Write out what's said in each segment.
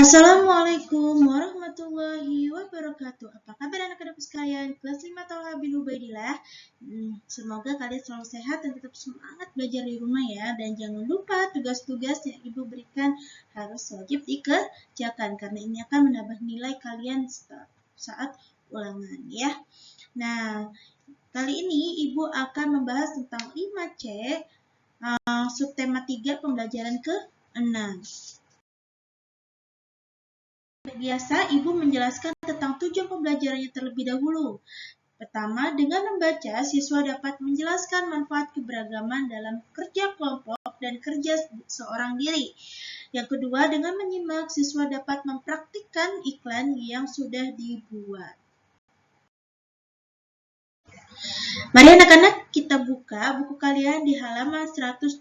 Assalamualaikum warahmatullahi wabarakatuh. Apa kabar anak-anak sekalian? Kelas 5 Tolha bin Ubaidillah. Semoga kalian selalu sehat dan tetap semangat belajar di rumah ya. Dan jangan lupa tugas-tugas yang Ibu berikan harus wajib dikerjakan karena ini akan menambah nilai kalian saat ulangan ya. Nah, kali ini Ibu akan membahas tentang 5C subtema 3 pembelajaran ke-6. Biasa, Ibu menjelaskan tentang tujuan pembelajarannya terlebih dahulu. Pertama, dengan membaca, siswa dapat menjelaskan manfaat keberagaman dalam kerja kelompok dan kerja seorang diri. Yang kedua, dengan menyimak, siswa dapat mempraktikkan iklan yang sudah dibuat. Mari anak-anak kita buka buku kalian di halaman 107.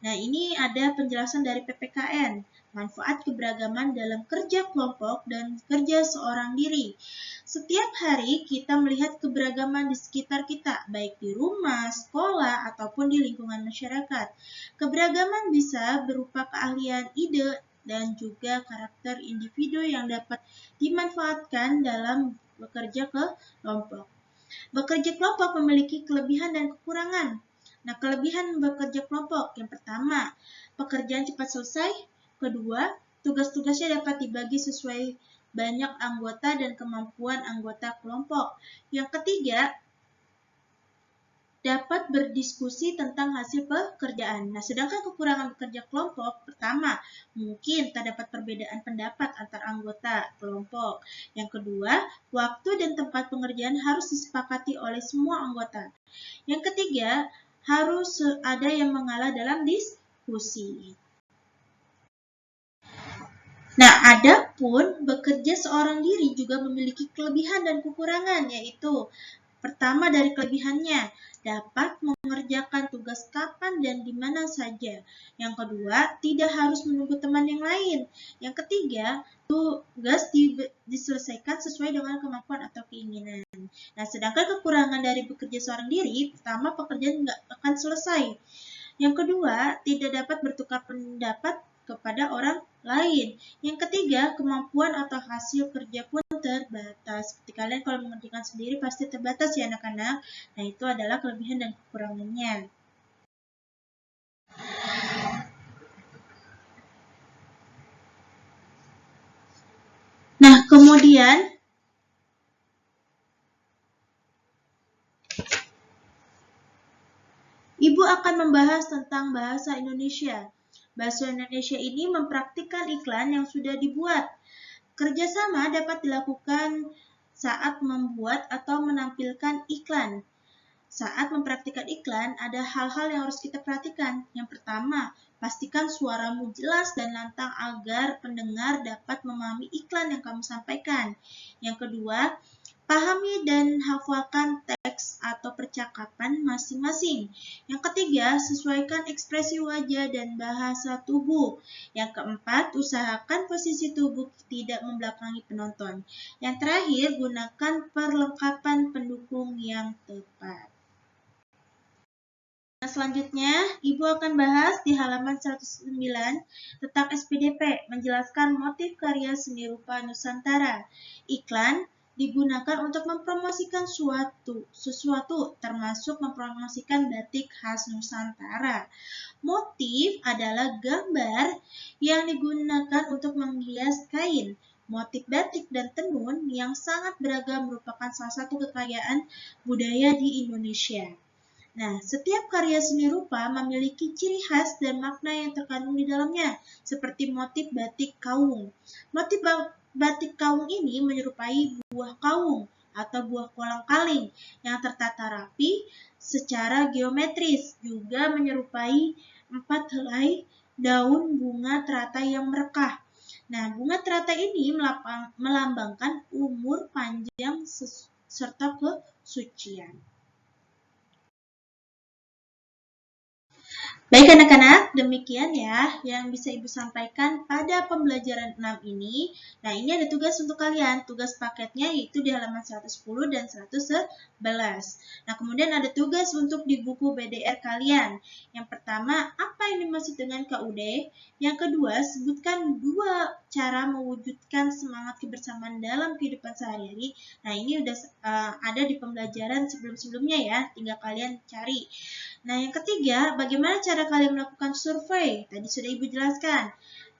Nah, ini ada penjelasan dari PPKN. Manfaat keberagaman dalam kerja kelompok dan kerja seorang diri. Setiap hari kita melihat keberagaman di sekitar kita, baik di rumah, sekolah, ataupun di lingkungan masyarakat. Keberagaman bisa berupa keahlian, ide, dan juga karakter individu yang dapat dimanfaatkan dalam bekerja kelompok. Bekerja kelompok memiliki kelebihan dan kekurangan. Nah, kelebihan bekerja kelompok yang pertama, pekerjaan cepat selesai. Kedua, tugas-tugasnya dapat dibagi sesuai banyak anggota dan kemampuan anggota kelompok. Yang ketiga, dapat berdiskusi tentang hasil pekerjaan. Nah, sedangkan kekurangan bekerja kelompok, pertama, mungkin terdapat perbedaan pendapat antar anggota kelompok. Yang kedua, waktu dan tempat pengerjaan harus disepakati oleh semua anggota. Yang ketiga, harus ada yang mengalah dalam diskusi. Nah, adapun bekerja seorang diri juga memiliki kelebihan dan kekurangan, yaitu pertama dari kelebihannya, dapat mengerjakan tugas kapan dan di mana saja. Yang kedua, tidak harus menunggu teman yang lain. Yang ketiga, tugas diselesaikan sesuai dengan kemampuan atau keinginan. Nah, sedangkan kekurangan dari bekerja seorang diri, pertama, pekerjaan nggak akan selesai. Yang kedua, tidak dapat bertukar pendapat kepada orang lain. Yang ketiga, kemampuan atau hasil kerja pun terbatas. Seperti kalian kalau mengerjakan sendiri pasti terbatas ya anak-anak. Nah, itu adalah kelebihan dan kekurangannya. Nah, kemudian Ibu akan membahas tentang bahasa Indonesia. Bahasa Indonesia ini mempraktikkan iklan yang sudah dibuat. Kerjasama dapat dilakukan saat membuat atau menampilkan iklan. Saat mempraktikkan iklan, ada hal-hal yang harus kita perhatikan. Yang pertama, pastikan suaramu jelas dan lantang agar pendengar dapat memahami iklan yang kamu sampaikan. Yang kedua, pahami dan hafalkan teks atau percakapan masing-masing. Yang ketiga, sesuaikan ekspresi wajah dan bahasa tubuh. Yang keempat, usahakan posisi tubuh tidak membelakangi penonton. Yang terakhir, gunakan perlengkapan pendukung yang tepat. Nah, selanjutnya, Ibu akan bahas di halaman 109 tentang SPDP, menjelaskan motif karya seni rupa Nusantara. Iklan digunakan untuk mempromosikan sesuatu, termasuk mempromosikan batik khas Nusantara. Motif adalah gambar yang digunakan untuk menghias kain. Motif batik dan tenun yang sangat beragam merupakan salah satu kekayaan budaya di Indonesia. Nah, setiap karya seni rupa memiliki ciri khas dan makna yang terkandung di dalamnya, seperti motif batik kaung. Motif batik kaung ini menyerupai buah kaung atau buah kolang-kaling yang tertata rapi secara geometris, juga menyerupai 4 helai daun bunga teratai yang merekah. Nah, bunga teratai ini melambangkan umur panjang serta kesucian. Baik anak-anak, demikian ya yang bisa Ibu sampaikan pada pembelajaran 6 ini. Nah, ini ada tugas untuk kalian. Tugas paketnya yaitu di halaman 110 dan 111. Nah, kemudian ada tugas untuk di buku BDR kalian. Yang pertama, apa yang dimaksud dengan KUD? Yang kedua, sebutkan 2 cara mewujudkan semangat kebersamaan dalam kehidupan sehari-hari. Nah, ini udah ada di pembelajaran sebelum-sebelumnya ya, tinggal kalian cari. Nah, yang ketiga, bagaimana cara kalian melakukan survei? Tadi sudah Ibu jelaskan.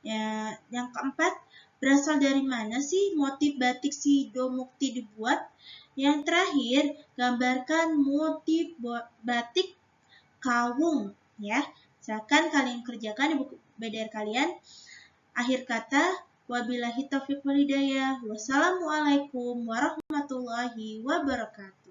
Ya, yang keempat, berasal dari mana sih motif batik Sido Mukti dibuat? Yang terakhir, gambarkan motif batik kawung. Ya, silakan kalian kerjakan di buku BDR kalian. Akhir kata, wabillahi taufiq wal hidayah. Wassalamualaikum warahmatullahi wabarakatuh.